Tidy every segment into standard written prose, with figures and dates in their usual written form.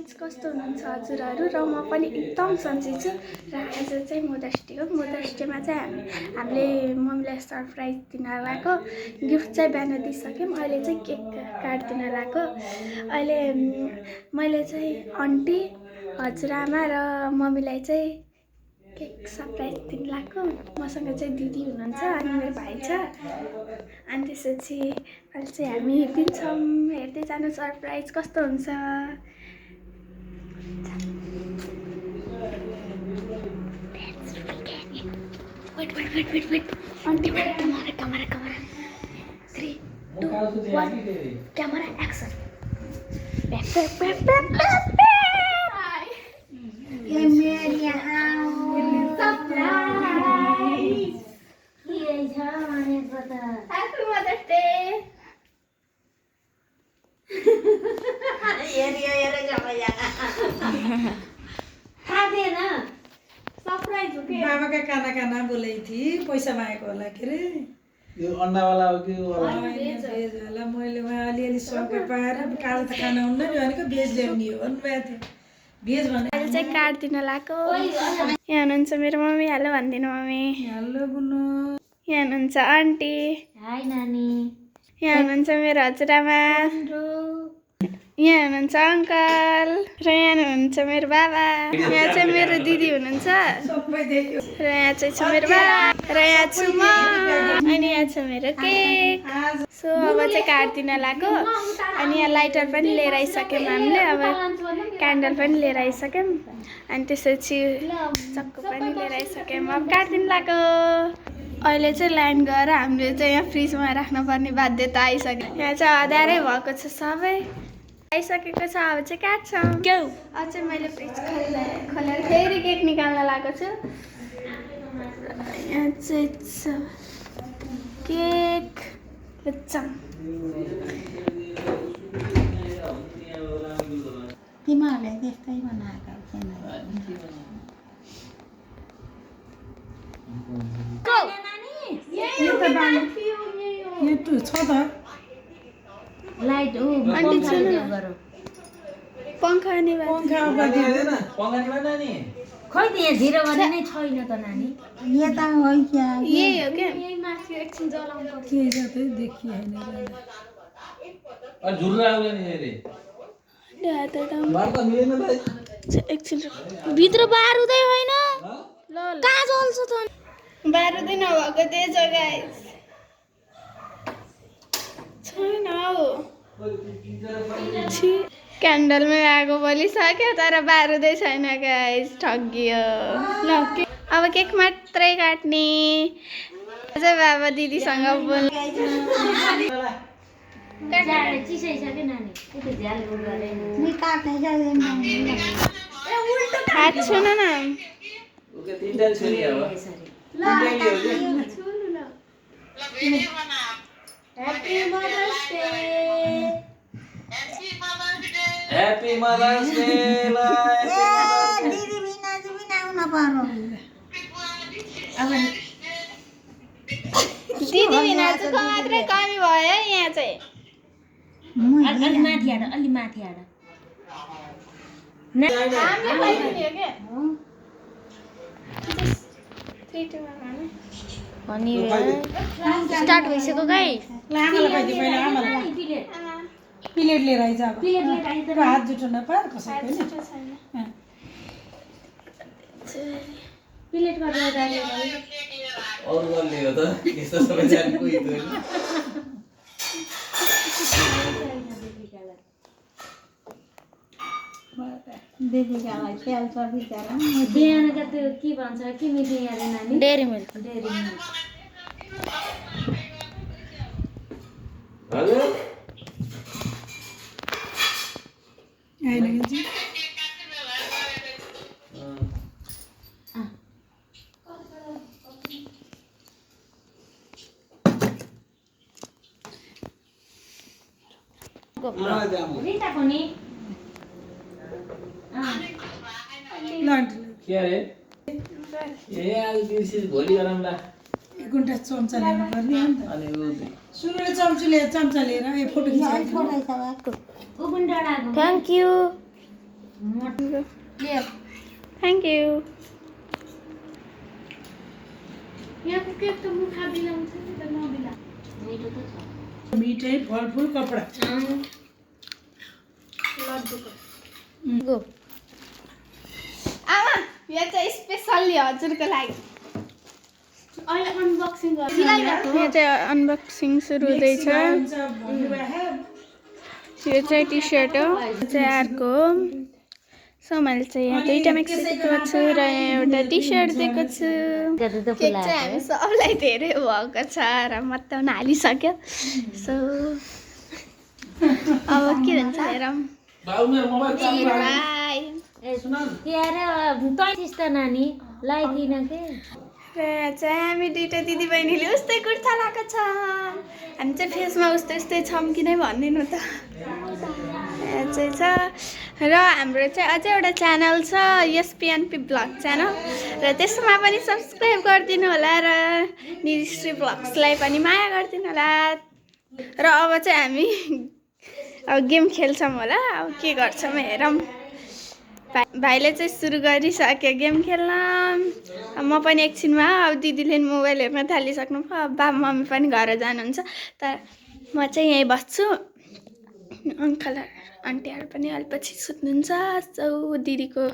Surprise कस्तो हुनुहुन्छ हजुरहरू र म पनि एकदम सन्चै छु र आज चाहिँ मदर्स डे हो। मदर्स डेमा चाहिँ हामीले मम्मीलाई सरप्राइज दिन लागेको। गिफ्ट चाहिँ बिहान दिइसक्यौँ, अहिले चाहिँ केक काट्दिन लागेको। अहिले मैले चाहिँ आन्टी हजुरआमा र मम्मीलाई चाहिँ केक सरप्राइज दिन लागेको। मसँग चाहिँ दिदी हुनुहुन्छ अनि मेरो भाइ छ। अनि त्यसपछि अहिले चाहिँ हामी दिन्छौँ, हेर्दै जानु सरप्राइज कस्तो हुन्छ। Wait. Auntie, wait. Camera. 3, 2, 1. Camera action. Back. Hi. Surprise. Happy Mother's Day. Surprise हो के? बाबा का खाना बोलाई थी, पैसा मागेको होला के रे? यो अन्डा वाला हो कि वाला? भेज होला। मैले अलिअलि सबै पाएर कालो त खाना हुन्न नि भनेको भेज ल्याउने हो भन्नुभएको थियो। भेज भने अहिले चाहिँ काट्दिन लागेको। यहाँ हुनुहुन्छ मेरो मम्मी, हेलो भनिदिनु मम्मी। हेलो बुनु। यहाँ हुनुहुन्छ आन्टी। हाय नानी। यहाँ हुनुहुन्छ मेरो हजुरआमा। यहाँ हुनुहुन्छ अङ्कल र यहाँ हुनुहुन्छ मेरो बाबा। यहाँ चाहिँ मेरो दिदी हुनुहुन्छ सबै देखियो। र यहाँ चाहिँ छ मेरो बाबा र यहाँ छु म। अनि यहाँ छ मेरो केक। सो अब चाहिँ काट्दिन लागेको। अनि यहाँ लाइटर पनि लिएर आइसक्यौँ हामीले, अब क्यान्डल पनि लिएर आइसक्यौँ। अनि त्यसपछि चक्कु पनि लिएर आइसक्यौँ, अब काट्दिन लागेको। अहिले चाहिँ लाइन गएर हामीले चाहिँ यहाँ फ्रिजमा राख्नुपर्ने बाध्यता आइसक्यो। यहाँ चाहिँ अँध्यारै भएको छ, सबै आइसकेको छ। अब चाहिँ काट्छौँ। अब चाहिँ मैले फ्रिज खोलेर फेरि केक निकाल्न लागेको छु। यहाँ चाहिँ छ केक। तिमीहरूले त्यस्तै बनाएको छैन। यो टु छ त। लाइट आन्टी सुन्नु न, पङ्खा नि पंखा नानी खै त यहाँ झिरो भने नै छैन त नानी। यता हो क्या? यही हो क्या? यही माथि एकछिन जलाउनु पर्छ। के जातै देखिएन। और झुर्रा आउला नि हेरे मार्दा मिलेन भाइ। एकछिन भित्र बारुदै होइन। ल कहाँ जल्छ त? बारुदै नभएको त्यही जग्गा छैन हौ। क्यान्डलमै आगो बलिसक्यो तर बारुदै छैन गाइस, ठगियो। ल अब केक मात्रै काट्ने। अझै बाबा दिदीसँग बोल। चिसाइसक्यो नानी। हात छुन न। ओके तीनटा छोरी हो। Happy Mother's Day. Happy mother's day. दिदी बिना आउन पर्यो। दिदी बिना चाहिँ मात्रै कमी भयो यहाँ चाहिँ। अलि माथि आएर हामीले खाइदिने हो क्या? अनि स्टार्ट भइसक्यो गाइस। आमालाई पाइदियो पहिला आमालाई। प्लेट लिएर आइज अब। हात जुठो नपार कसैको हैन। प्लेट गरेर और गर्ले हो त यस्तो सबै जान कोही छैन। बेबीलाई खेल छ बिचारा। बिहानका त्यो के भन्छ के मिठो अरे नानी? Dairy milk. हेलो हैन जी। रिता पनि लान्ट के रे? ए आज बिर्सिस भोलि गरौँला। एक घन्टा चम्चा ल्याउनु पर्ने हो नि त। अनि सुन्नु चम्चा लिएर ए फोटो खिचाइ। ऊ पनि डाँडाको। Thank you. Thank you. यहाँको केक त मुखा बिलाउँछ नि त नबिला। मिठो त छ। मिठै फलफुल कपडा गो आमा यो चाहिँ स्पेसल्ली हजुरको लागि। अहिले अनबक्सिङ गर्छ। यहाँ चाहिँ अनबक्सिङ सुरु हुँदैछ। यो चाहिँ टी सर्ट हो, यो चाहिँ अर्को हो। सो मैले चाहिँ यहाँ दुईवटा मिक्स दिएको छु र यहाँ एउटा टी सर्ट दिएको छु। केक चाहिँ हामी सबलाई धेरै भएको छ र मत्ताउन हालिसक्यो। सो अब के हुन्छ हेरौँ। बाई। के अरे तैँतिस त नानी लगाइदिन के। र यहाँ चाहिँ हामी दुईवटा दिदीबहिनीले उस्तै कुर्ता लगाएको छ। हामी चाहिँ फेसमा उस्तै उस्तै छौँ कि नै भनिदिनु त। यहाँ चाहिँ छ र हाम्रो चाहिँ अझै एउटा च्यानल छ एसपिएनपी ब्लग च्यानल र त्यसमा पनि सब्सक्राइब गरिदिनु होला र निश्री ब्लग्सलाई पनि माया गरिदिनु होला। र अब चाहिँ हामी अब गेम खेल्छौँ होला। अब के गर्छौँ हेरौँ। भाइले चाहिँ सुरु गरिसक्यो गेम खेल्न। म पनि एकछिनमा अब दिदीले मोबाइल हेर्न थालिसक्नु भयो। अब बाबा मम्मी पनि घर जानुहुन्छ तर म चाहिँ यहीँ बस्छु। अङ्कल आन्टीहरू पनि अलिपछि सुत्नुहुन्छ। सो दिदीको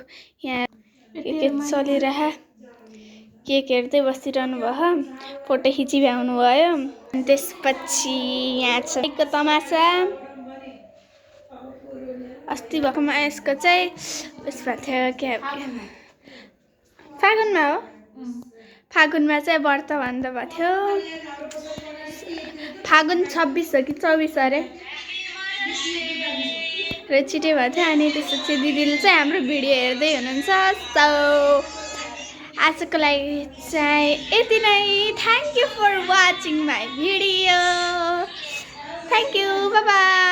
यहाँ के चलिरह केक हेर्दै बसिरहनु भयो, फोटो खिचिभ्याउनु भयो। अनि त्यसपछि यहाँ छ केकको तमासा। अस्ति भएकोमा यसको चाहिँ उस भएको थियो के फागुनमा हो। फागुनमा चाहिँ व्रत भन्दा भएको थियो। फागुन 26 हो कि 24 अरे र छिटै भएको थियो। अनि त्यसपछि दिदीले चाहिँ हाम्रो भिडियो हेर्दै हुनुहुन्छ। सो आजको लागि चाहिँ यति नै। Thank you for watching my video. Thank you, bye by.